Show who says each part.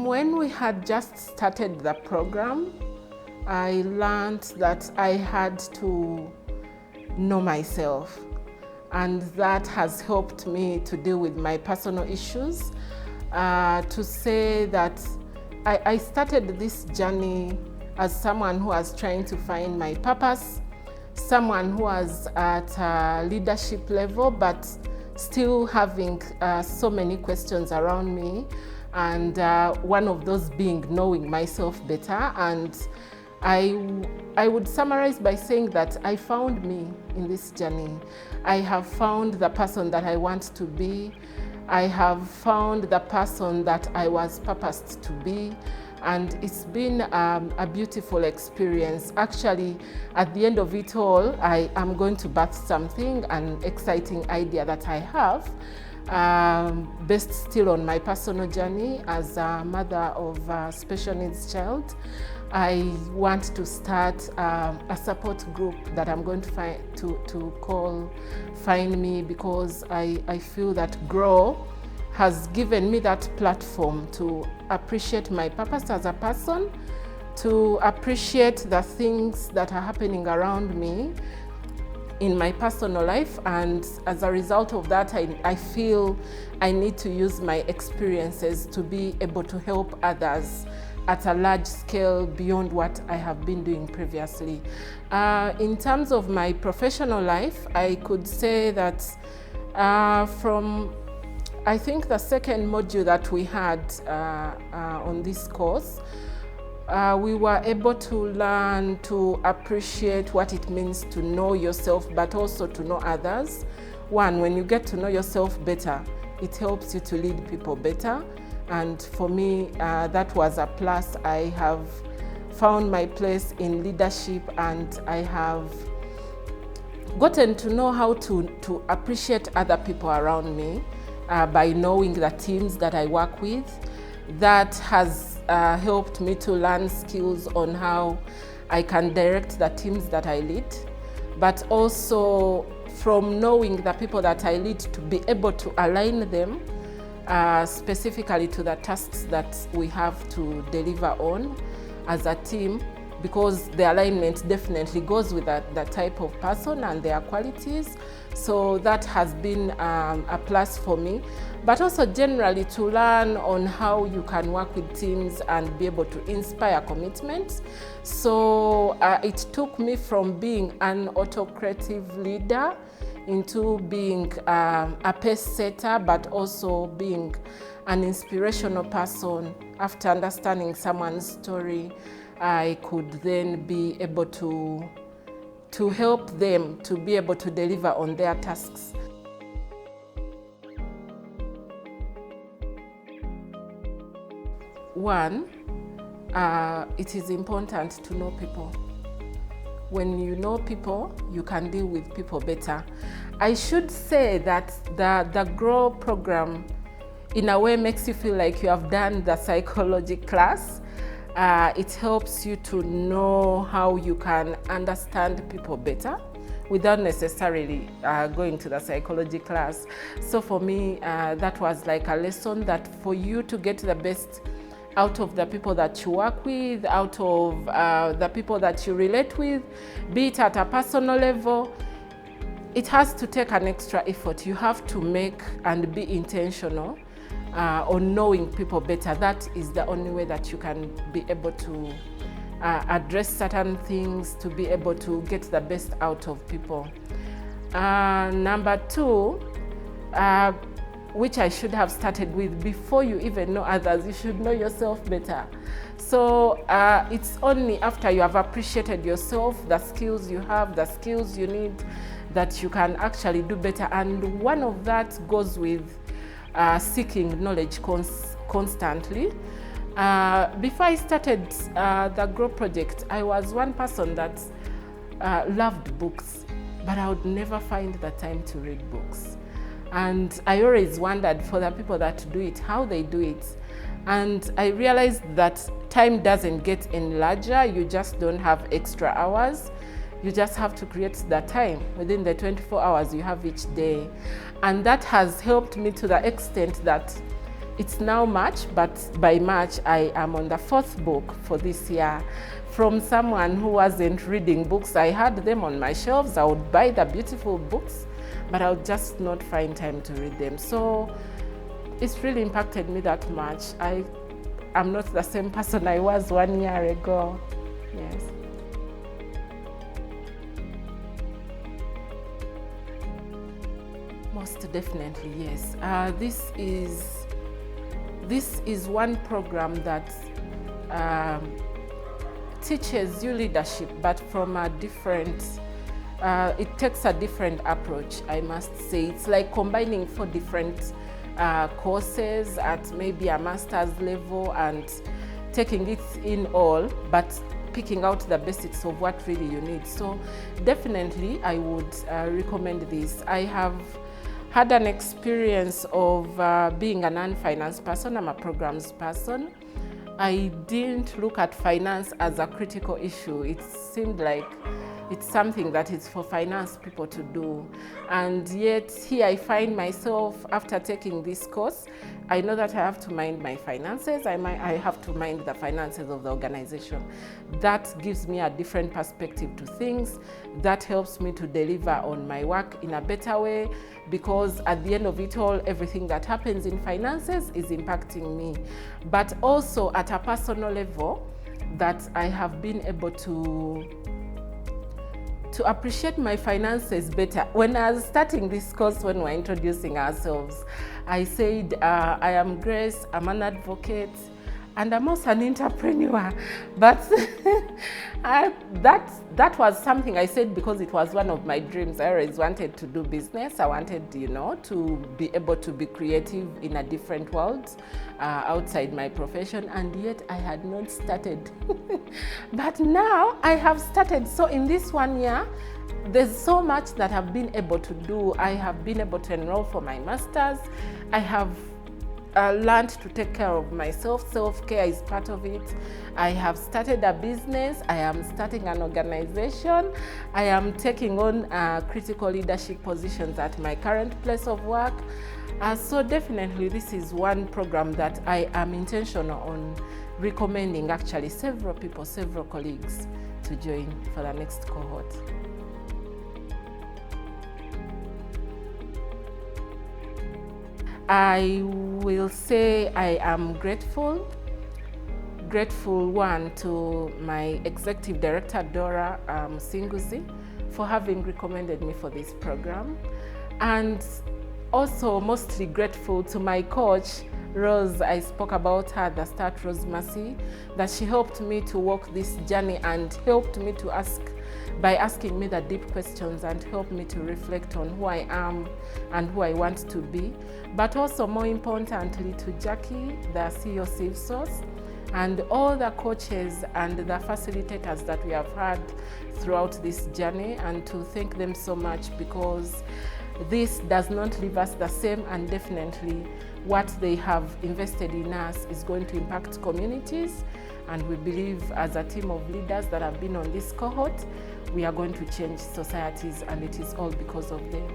Speaker 1: When we had just started the program, I learned that I had to know myself, and that has helped me to deal with my personal issues. To say that I started this journey as someone who was trying to find my purpose, someone who was at a leadership level but still having so many questions around me, and one of those being knowing myself better. And I would summarize by saying that I found me in this journey. I have found the person that I want to be. I have found the person that I was purposed to be, and it's been a beautiful experience. Actually, at the end of it all, I am going to birth something, an exciting idea that I have, based still on my personal journey as a mother of a special needs child. I want to start a support group that I'm going to call Find Me, because I feel that Grow has given me that platform to appreciate my purpose as a person, to appreciate the things that are happening around me in my personal life, and as a result of that, I feel I need to use my experiences to be able to help others at a large scale beyond what I have been doing previously. In terms of my professional life, I could say that from I think the second module that we had on this course, we were able to learn to appreciate what it means to know yourself, but also to know others. One, when you get to know yourself better, it helps you to lead people better. And for me, that was a plus. I have found my place in leadership, and I have gotten to know how to appreciate other people around me by knowing the teams that I work with. That has helped me to learn skills on how I can direct the teams that I lead, but also from knowing the people that I lead to be able to align them specifically to the tasks that we have to deliver on as a team, because the alignment definitely goes with the type of person and their qualities. So that has been a plus for me, but also generally to learn on how you can work with teams and be able to inspire commitment. So it took me from being an autocratic leader into being a pace setter, but also being an inspirational person. After understanding someone's story, I could then be able to help them to be able to deliver on their tasks. One, it is important to know people. When you know people, you can deal with people better. I should say that the GROW program in a way makes you feel like you have done the psychology class. It helps you to know how you can understand people better without necessarily going to the psychology class. So for me, that was like a lesson that for you to get the best out of the people that you work with, out of the people that you relate with, be it at a personal level, it has to take an extra effort. You have to make and be intentional on knowing people better. That is the only way that you can be able to address certain things, to be able to get the best out of people. Number two, which I should have started with, before you even know others, you should know yourself better. So it's only after you have appreciated yourself, the skills you have, the skills you need, that you can actually do better. And one of that goes with seeking knowledge constantly. Before I started the Grow project, I was one person that loved books, but I would never find the time to read books. And I always wondered, for the people that do it, how they do it. And I realized that time doesn't get any larger. You just don't have extra hours. You just have to create the time within the 24 hours you have each day. And that has helped me to the extent that it's now March, but by March I am on the 4th book for this year. From someone who wasn't reading books, I had them on my shelves. I would buy the beautiful books, but I would just not find time to read them. So it's really impacted me that much. I'm not the same person I was 1 year ago. Yes. Most definitely, yes. This is one program that teaches you leadership, but from a different, it takes a different approach, I must say. It's like combining 4 different courses at maybe a master's level and taking it in all, but picking out the basics of what really you need. So definitely I would recommend this. I have had an experience of being a non-finance person. I'm a programs person. I didn't look at finance as a critical issue. It seemed like it's something that is for finance people to do. And yet here I find myself, after taking this course, I know that I have to mind my finances. I have to mind the finances of the organization. That gives me a different perspective to things. That helps me to deliver on my work in a better way, because at the end of it all, everything that happens in finances is impacting me. But also at a personal level, that I have been able to appreciate my finances better. When I was starting this course, when we were introducing ourselves, I said, I am Grace, I'm an advocate, and I'm also an entrepreneur. But that was something I said because it was one of my dreams. I always wanted to do business. I wanted, to be able to be creative in a different world outside my profession, and yet I had not started. But now I have started. So in this 1 year, there's so much that I've been able to do. I have been able to enroll for my master's. I have learned to take care of myself. Self-care is part of it. I have started a business. I am starting an organization. I am taking on critical leadership positions at my current place of work. So definitely this is one program that I am intentional on recommending actually several people, several colleagues to join for the next cohort. I will say I am grateful one to my executive director, Dora Singuzi, for having recommended me for this program. And also mostly grateful to my coach, Rose. I spoke about her at the start, Rose Mercy, that she helped me to walk this journey and helped me to by asking me the deep questions and helped me to reflect on who I am and who I want to be. But also more importantly to Jackie, the CEO of CivSource, and all the coaches and the facilitators that we have had throughout this journey, and to thank them so much, because this does not leave us the same, and definitely what they have invested in us is going to impact communities. And we believe as a team of leaders that have been on this cohort, we are going to change societies, and it is all because of them.